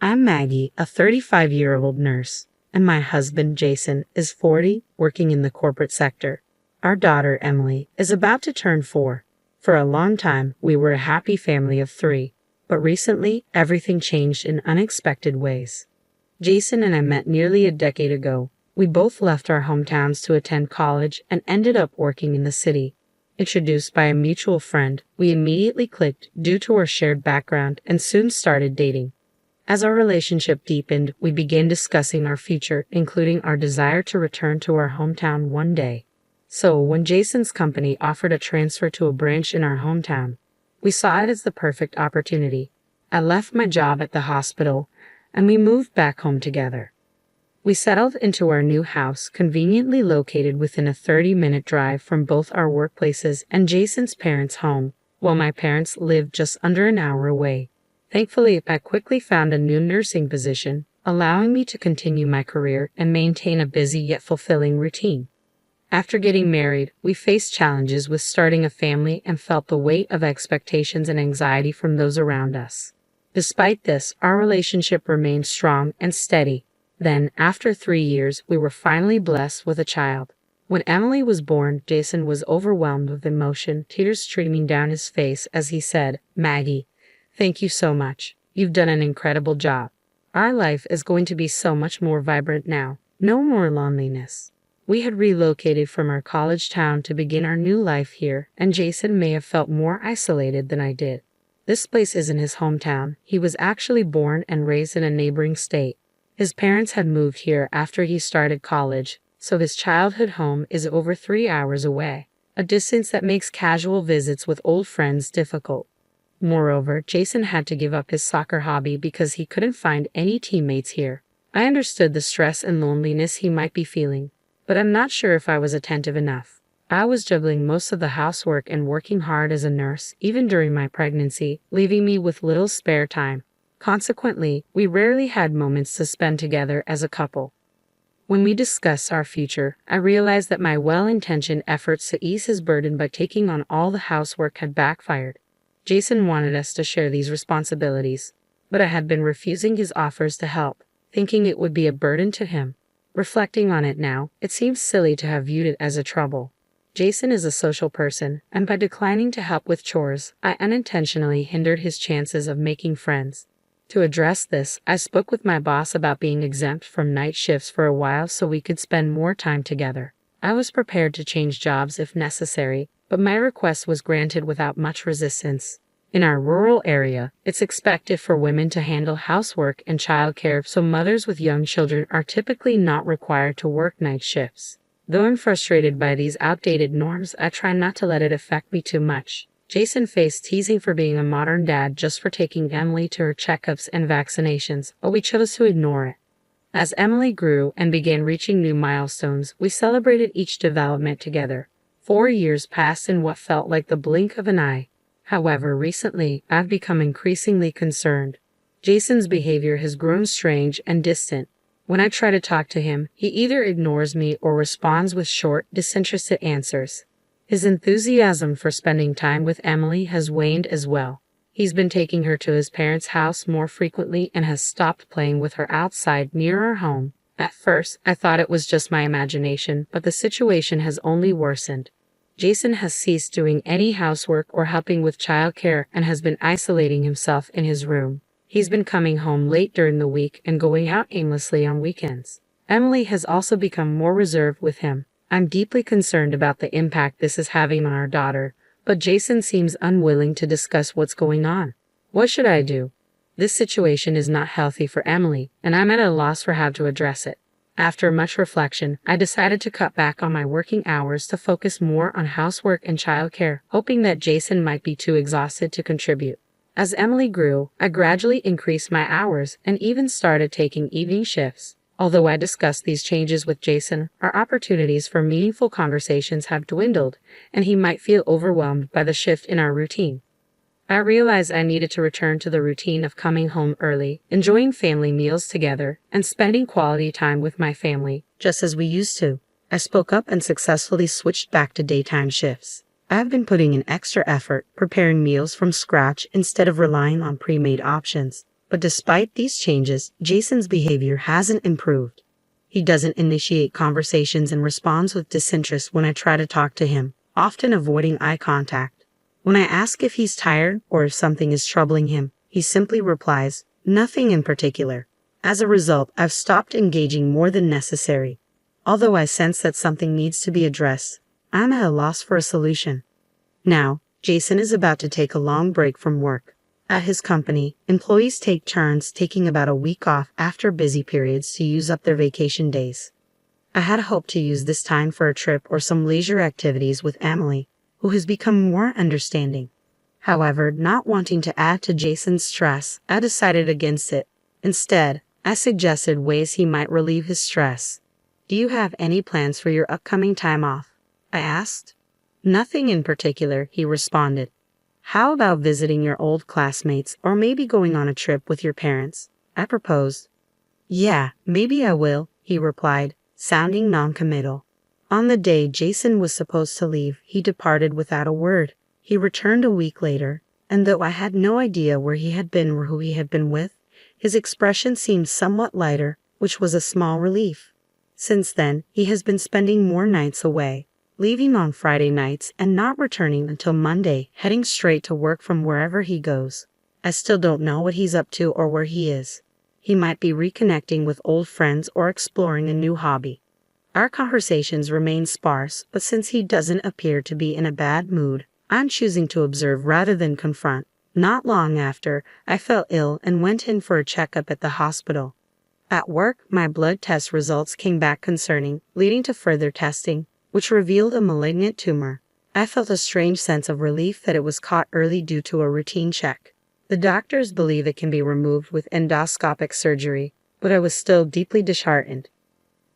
I'm Maggie, a 35-year-old nurse, and my husband Jason is 40, working in the corporate sector. Our daughter Emily is about to turn 4. For a long time, we were a happy family of 3, but recently everything changed in unexpected ways. Jason and I met nearly a decade ago. We both left our hometowns to attend college and ended up working in the city. Introduced by a mutual friend, we immediately clicked due to our shared background and soon started dating. As our relationship deepened, we began discussing our future, including our desire to return to our hometown one day. So, when Jason's company offered a transfer to a branch in our hometown, we saw it as the perfect opportunity. I left my job at the hospital, and we moved back home together. We settled into our new house, conveniently located within a 30-minute drive from both our workplaces and Jason's parents' home, while my parents lived just under an hour away. Thankfully, I quickly found a new nursing position, allowing me to continue my career and maintain a busy yet fulfilling routine. After getting married, we faced challenges with starting a family and felt the weight of expectations and anxiety from those around us. Despite this, our relationship remained strong and steady. Then, after 3 years, we were finally blessed with a child. When Emily was born, Jason was overwhelmed with emotion, tears streaming down his face as he said, "Maggie, thank you so much. You've done an incredible job. Our life is going to be so much more vibrant now. No more loneliness." We had relocated from our college town to begin our new life here, and Jason may have felt more isolated than I did. This place isn't his hometown. He was actually born and raised in a neighboring state. His parents had moved here after he started college, so his childhood home is over 3 hours away, a distance that makes casual visits with old friends difficult. Moreover, Jason had to give up his soccer hobby because he couldn't find any teammates here. I understood the stress and loneliness he might be feeling, but I'm not sure if I was attentive enough. I was juggling most of the housework and working hard as a nurse, even during my pregnancy, leaving me with little spare time. Consequently, we rarely had moments to spend together as a couple. When we discussed our future, I realized that my well-intentioned efforts to ease his burden by taking on all the housework had backfired. Jason wanted us to share these responsibilities, but I had been refusing his offers to help, thinking it would be a burden to him. Reflecting on it now, it seems silly to have viewed it as a trouble. Jason is a social person, and by declining to help with chores, I unintentionally hindered his chances of making friends. To address this, I spoke with my boss about being exempt from night shifts for a while so we could spend more time together. I was prepared to change jobs if necessary, but my request was granted without much resistance. In our rural area, it's expected for women to handle housework and childcare, so mothers with young children are typically not required to work night shifts. Though I'm frustrated by these outdated norms, I try not to let it affect me too much. Jason faced teasing for being a modern dad just for taking Emily to her checkups and vaccinations, but we chose to ignore it. As Emily grew and began reaching new milestones, we celebrated each development together. 4 years passed in what felt like the blink of an eye. However, recently, I've become increasingly concerned. Jason's behavior has grown strange and distant. When I try to talk to him, he either ignores me or responds with short, disinterested answers. His enthusiasm for spending time with Emily has waned as well. He's been taking her to his parents' house more frequently and has stopped playing with her outside near our home. At first, I thought it was just my imagination, but the situation has only worsened. Jason has ceased doing any housework or helping with childcare and has been isolating himself in his room. He's been coming home late during the week and going out aimlessly on weekends. Emily has also become more reserved with him. I'm deeply concerned about the impact this is having on our daughter, but Jason seems unwilling to discuss what's going on. What should I do? This situation is not healthy for Emily, and I'm at a loss for how to address it. After much reflection, I decided to cut back on my working hours to focus more on housework and childcare, hoping that Jason might be too exhausted to contribute. As Emily grew, I gradually increased my hours and even started taking evening shifts. Although I discussed these changes with Jason, our opportunities for meaningful conversations have dwindled, and he might feel overwhelmed by the shift in our routine. I realized I needed to return to the routine of coming home early, enjoying family meals together, and spending quality time with my family, just as we used to. I spoke up and successfully switched back to daytime shifts. I've been putting in extra effort, preparing meals from scratch instead of relying on pre-made options. But despite these changes, Jason's behavior hasn't improved. He doesn't initiate conversations and responds with disinterest when I try to talk to him, often avoiding eye contact. When I ask if he's tired or if something is troubling him, he simply replies, "Nothing in particular." As a result, I've stopped engaging more than necessary. Although I sense that something needs to be addressed, I'm at a loss for a solution. Now, Jason is about to take a long break from work. At his company, employees take turns taking about a week off after busy periods to use up their vacation days. I had hoped to use this time for a trip or some leisure activities with Emily, who has become more understanding. However, not wanting to add to Jason's stress, I decided against it. Instead, I suggested ways he might relieve his stress. "Do you have any plans for your upcoming time off?" I asked. "Nothing in particular," he responded. "How about visiting your old classmates or maybe going on a trip with your parents?" I proposed. "Yeah, maybe I will," he replied, sounding noncommittal. On the day Jason was supposed to leave, he departed without a word. He returned a week later, and though I had no idea where he had been or who he had been with, his expression seemed somewhat lighter, which was a small relief. Since then, he has been spending more nights away, leaving on Friday nights and not returning until Monday, heading straight to work from wherever he goes. I still don't know what he's up to or where he is. He might be reconnecting with old friends or exploring a new hobby. Our conversations remain sparse, but since he doesn't appear to be in a bad mood, I'm choosing to observe rather than confront. Not long after, I fell ill and went in for a checkup at the hospital. At work, my blood test results came back concerning, leading to further testing, which revealed a malignant tumor. I felt a strange sense of relief that it was caught early due to a routine check. The doctors believe it can be removed with endoscopic surgery, but I was still deeply disheartened.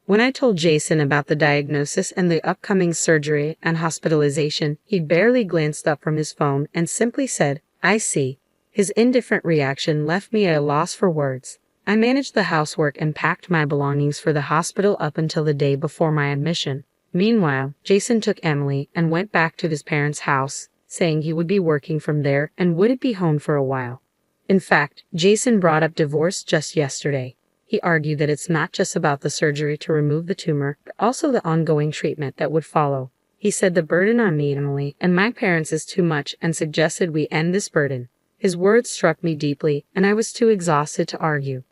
When I told Jason about the diagnosis and the upcoming surgery and hospitalization, he barely glanced up from his phone and simply said, "I see." His indifferent reaction left me at a loss for words. I managed the housework and packed my belongings for the hospital up until the day before my admission. Meanwhile, Jason took Emily and went back to his parents' house, saying he would be working from there and wouldn't be home for a while. In fact, Jason brought up divorce just yesterday. He argued that it's not just about the surgery to remove the tumor, but also the ongoing treatment that would follow. He said the burden on me, Emily, and my parents is too much and suggested we end this burden. His words struck me deeply, and I was too exhausted to argue.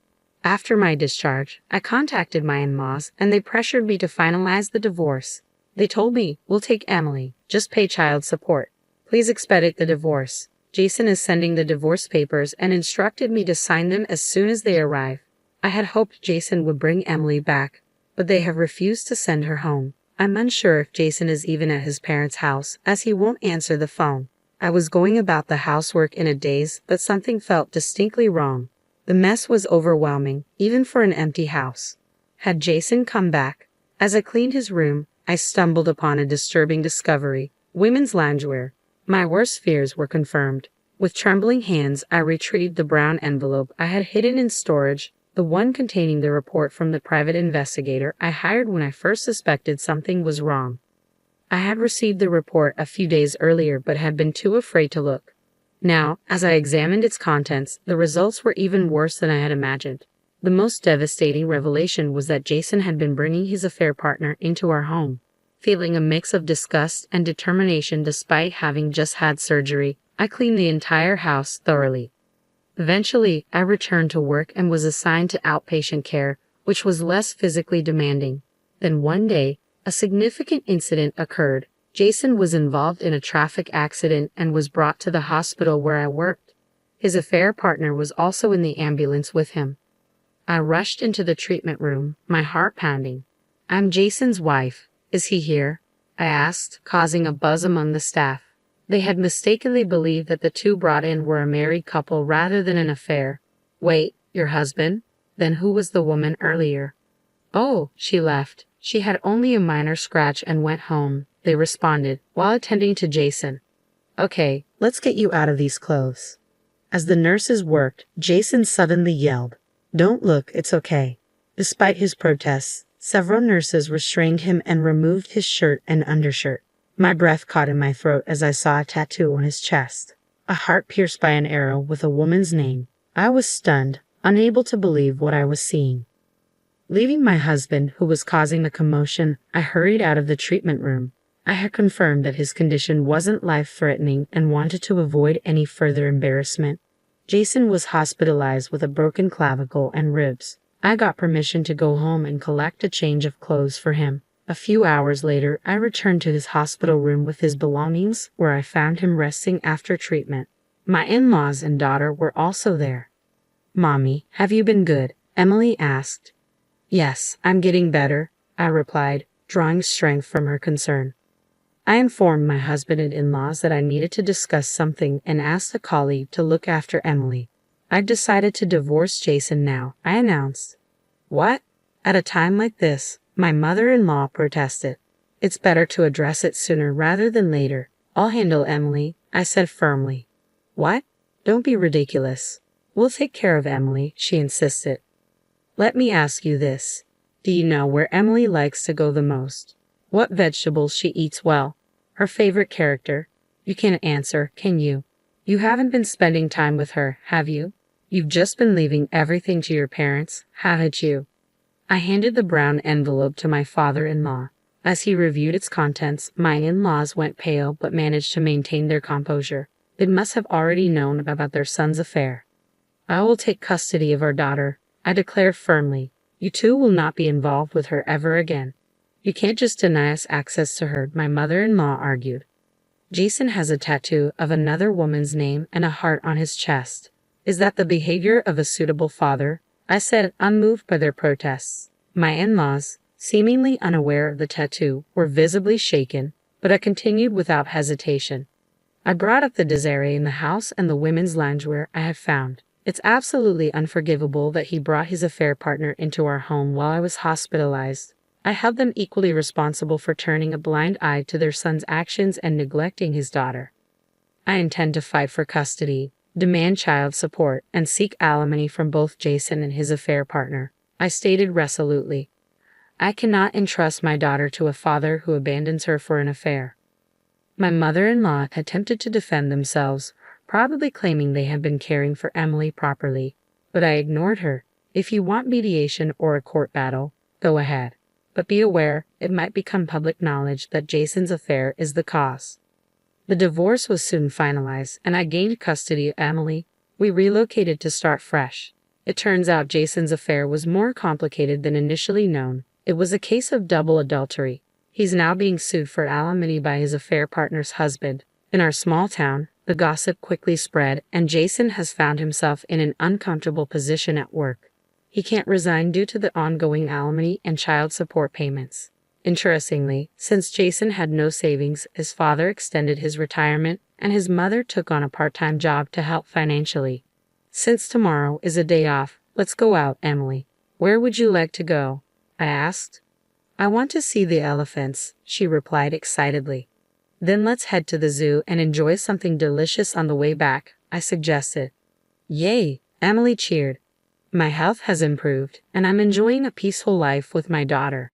After my discharge, I contacted my in-laws, and they pressured me to finalize the divorce. They told me, "We'll take Emily, just pay child support. Please expedite the divorce. Jason is sending the divorce papers and instructed me to sign them as soon as they arrive." I had hoped Jason would bring Emily back, but they have refused to send her home. I'm unsure if Jason is even at his parents' house, as he won't answer the phone. I was going about the housework in a daze, but something felt distinctly wrong. The mess was overwhelming, even for an empty house. Had Jason come back? As I cleaned his room, I stumbled upon a disturbing discovery: women's loungewear. My worst fears were confirmed. With trembling hands, I retrieved the brown envelope I had hidden in storage, the one containing the report from the private investigator I hired when I first suspected something was wrong. I had received the report a few days earlier but had been too afraid to look. Now, as I examined its contents, the results were even worse than I had imagined. The most devastating revelation was that Jason had been bringing his affair partner into our home. Feeling a mix of disgust and determination despite having just had surgery, I cleaned the entire house thoroughly. Eventually, I returned to work and was assigned to outpatient care, which was less physically demanding. Then one day, a significant incident occurred. Jason was involved in a traffic accident and was brought to the hospital where I worked. His affair partner was also in the ambulance with him. I rushed into the treatment room, my heart pounding. "I'm Jason's wife. Is he here?" I asked, causing a buzz among the staff. They had mistakenly believed that the two brought in were a married couple rather than an affair. "Wait, your husband? Then who was the woman earlier?" "Oh, she left. She had only a minor scratch and went home," they responded, while attending to Jason. "Okay, let's get you out of these clothes." As the nurses worked, Jason suddenly yelled, "Don't look, it's okay." Despite his protests, several nurses restrained him and removed his shirt and undershirt. My breath caught in my throat as I saw a tattoo on his chest, a heart pierced by an arrow with a woman's name. I was stunned, unable to believe what I was seeing. Leaving my husband, who was causing the commotion, I hurried out of the treatment room. I had confirmed that his condition wasn't life-threatening and wanted to avoid any further embarrassment. Jason was hospitalized with a broken clavicle and ribs. I got permission to go home and collect a change of clothes for him. A few hours later, I returned to his hospital room with his belongings, where I found him resting after treatment. My in-laws and daughter were also there. "Mommy, have you been good?" Emily asked. "Yes, I'm getting better," I replied, drawing strength from her concern. I informed my husband and in-laws that I needed to discuss something and asked a colleague to look after Emily. "I've decided to divorce Jason now," I announced. "What?" At a time like this, my mother-in-law protested. "It's better to address it sooner rather than later. I'll handle Emily," I said firmly. "What? Don't be ridiculous. We'll take care of Emily," she insisted. "Let me ask you this. Do you know where Emily likes to go the most? What vegetables she eats well? Her favorite character? You can't answer, can you? You haven't been spending time with her, have you? You've just been leaving everything to your parents, haven't you?" I handed the brown envelope to my father-in-law. As he reviewed its contents, my in-laws went pale but managed to maintain their composure. They must have already known about their son's affair. "I will take custody of our daughter," I declared firmly. "You two will not be involved with her ever again." "You can't just deny us access to her," my mother-in-law argued. "Jason has a tattoo of another woman's name and a heart on his chest. Is that the behavior of a suitable father?" I said, unmoved by their protests. My in-laws, seemingly unaware of the tattoo, were visibly shaken, but I continued without hesitation. I brought up the disarray in the house and the women's loungewear I had found. It's absolutely unforgivable that he brought his affair partner into our home while I was hospitalized. I held them equally responsible for turning a blind eye to their son's actions and neglecting his daughter. I intend to fight for custody, demand child support, and seek alimony from both Jason and his affair partner, I stated resolutely. I cannot entrust my daughter to a father who abandons her for an affair. My mother-in-law attempted to defend themselves, probably claiming they had been caring for Emily properly, but I ignored her. "If you want mediation or a court battle, go ahead. But be aware, it might become public knowledge that Jason's affair is the cause." The divorce was soon finalized, and I gained custody of Emily. We relocated to start fresh. It turns out Jason's affair was more complicated than initially known. It was a case of double adultery. He's now being sued for alimony by his affair partner's husband. In our small town, the gossip quickly spread, and Jason has found himself in an uncomfortable position at work. He can't resign due to the ongoing alimony and child support payments. Interestingly, since Jason had no savings, his father extended his retirement, and his mother took on a part-time job to help financially. "Since tomorrow is a day off, let's go out, Emily. Where would you like to go?" I asked. "I want to see the elephants," she replied excitedly. "Then let's head to the zoo and enjoy something delicious on the way back," I suggested. "Yay!" Emily cheered. "My health has improved, and I'm enjoying a peaceful life with my daughter."